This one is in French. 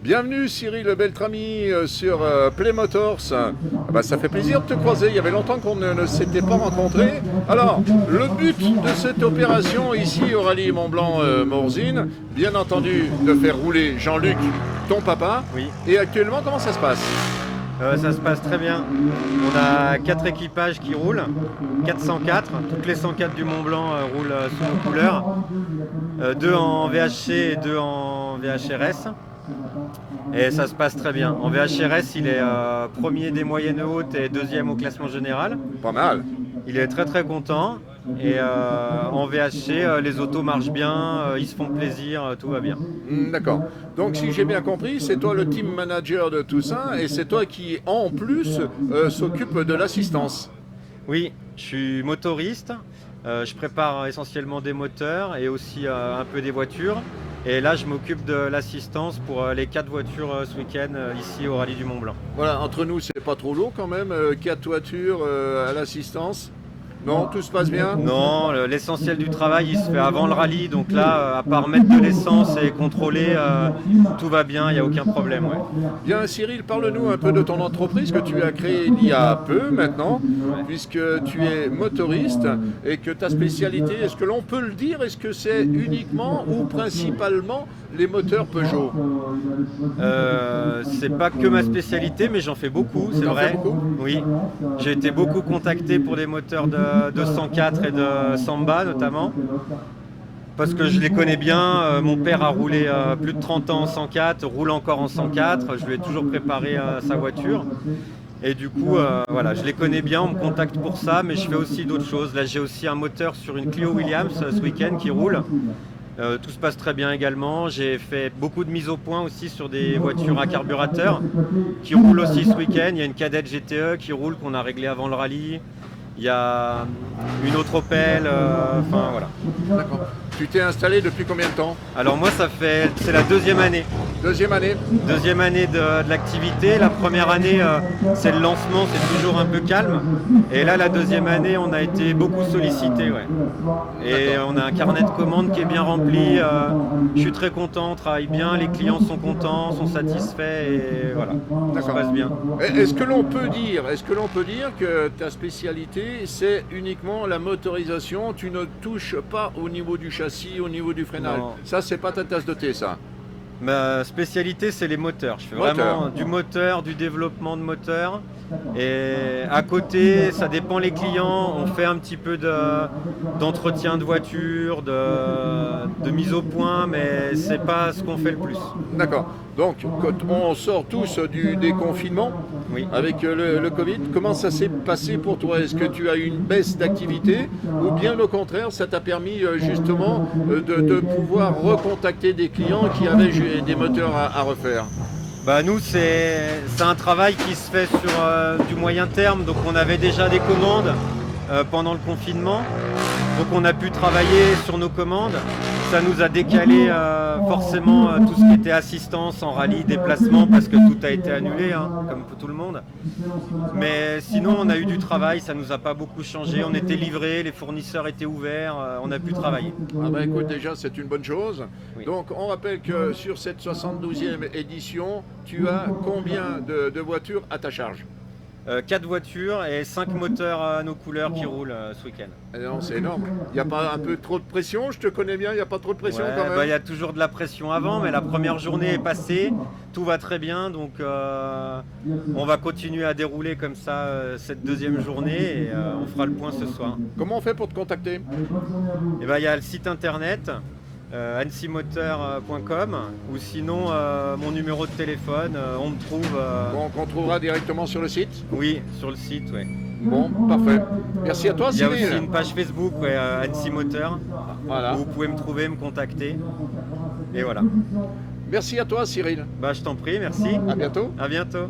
Bienvenue Cyril Beltrami sur Play Motors. Ça fait plaisir de te croiser, il y avait longtemps qu'on ne s'était pas rencontrés. Alors, le but de cette opération ici au Rallye Mont-Blanc-Morzine, bien entendu de faire rouler Jean-Luc, ton papa. Oui. Et actuellement, comment ça se passe? Ça se passe très bien. On a 4 équipages qui roulent, 404. Toutes les 104 du Mont Blanc roulent sous nos couleurs. 2 en VHC et 2 en VHRS. Et ça se passe très bien. En VHRS, il est premier des moyennes hautes et deuxième au classement général. Pas mal. Il est très très content. Et en VHC, les autos marchent bien, ils se font plaisir, tout va bien. D'accord. Donc si j'ai bien compris, c'est toi le team manager de tout ça et c'est toi qui en plus s'occupe de l'assistance. Oui, je suis motoriste, je prépare essentiellement des moteurs et aussi un peu des voitures. Et là, je m'occupe de l'assistance pour les 4 voitures ce week-end ici au Rallye du Mont Blanc. Voilà, entre nous, c'est pas trop lourd quand même, 4 voitures à l'assistance. Non, tout se passe bien? Non, l'essentiel du travail, il se fait avant le rallye. Donc là, à part mettre de l'essence et contrôler, tout va bien, il n'y a aucun problème. Ouais. Bien, Cyril, parle-nous un peu de ton entreprise que tu as créée il y a peu maintenant, puisque tu es motoriste et que ta spécialité, est-ce que l'on peut le dire, est-ce que c'est uniquement ou principalement les moteurs Peugeot? C'est pas que ma spécialité, mais j'en fais beaucoup, c'est vrai. Beaucoup? Oui, j'ai été beaucoup contacté pour des moteurs de 104 et de Samba notamment. Parce que je les connais bien, mon père a roulé plus de 30 ans en 104, roule encore en 104, je lui ai toujours préparé sa voiture. Et du coup, voilà, je les connais bien, on me contacte pour ça, mais je fais aussi d'autres choses. Là, j'ai aussi un moteur sur une Clio Williams ce week-end qui roule. Tout se passe très bien également. J'ai fait beaucoup de mises au point aussi sur des voitures à carburateur qui roulent aussi ce week-end. Il y a une Kadett GTE qui roule qu'on a réglée avant le rallye. Il y a une autre Opel, enfin voilà. D'accord. Tu t'es installé depuis combien de temps? Alors moi, c'est la deuxième année. Deuxième année? Deuxième année de l'activité. La première année, c'est le lancement, c'est toujours un peu calme. Et là, la deuxième année, on a été beaucoup sollicité. Ouais. Et on a un carnet de commandes qui est bien rempli. Je suis très content, on travaille bien, les clients sont contents, sont satisfaits et voilà, ça se passe bien. Est-ce que l'on peut dire que ta spécialité, c'est uniquement la motorisation, tu ne touches pas au niveau du châssis, au niveau du freinage? Non. Ça, c'est pas ta tasse de thé, ça? Ma spécialité, c'est les moteurs. Je fais vraiment du moteur, du développement de moteur. Et à côté, ça dépend les clients. On fait un petit peu d'entretien de voiture, de mise au point, mais c'est pas ce qu'on fait le plus. D'accord. Donc, quand on sort tous du déconfinement, Oui. avec le Covid, comment ça s'est passé pour toi? Est-ce que tu as eu une baisse d'activité ou bien au contraire, ça t'a permis justement de pouvoir recontacter des clients qui avaient des moteurs à refaire? Bah nous, c'est un travail qui se fait sur du moyen terme. Donc on avait déjà des commandes pendant le confinement. Donc on a pu travailler sur nos commandes. Ça nous a décalé forcément tout ce qui était assistance en rallye, déplacement, parce que tout a été annulé, hein, comme pour tout le monde. Mais sinon, on a eu du travail, ça nous a pas beaucoup changé. On était livrés, les fournisseurs étaient ouverts, on a pu travailler. Ah bah écoute, déjà c'est une bonne chose. Oui. Donc on rappelle que sur cette 72e édition, tu as combien de voitures à ta charge? 4 voitures et 5 moteurs à nos couleurs qui roulent ce week-end. Non, c'est énorme. Il n'y a pas un peu trop de pression? Je te connais bien, il n'y a pas trop de pression Ouais, quand même? il y a toujours de la pression avant, mais la première journée est passée, tout va très bien, donc on va continuer à dérouler comme ça cette deuxième journée et on fera le point ce soir. Comment on fait pour te contacter? Et il y a le site internet ansimoteur.com ou sinon mon numéro de téléphone, on me trouve. Bon, qu'on trouvera directement sur le site? Oui, sur le site, oui. Bon, parfait. Merci à toi, Il y a Cyril. aussi une page Facebook, Annecy Moteur, Voilà. où vous pouvez me trouver, me contacter. Et voilà. Merci à toi, Cyril. Je t'en prie, merci. À bientôt. À bientôt.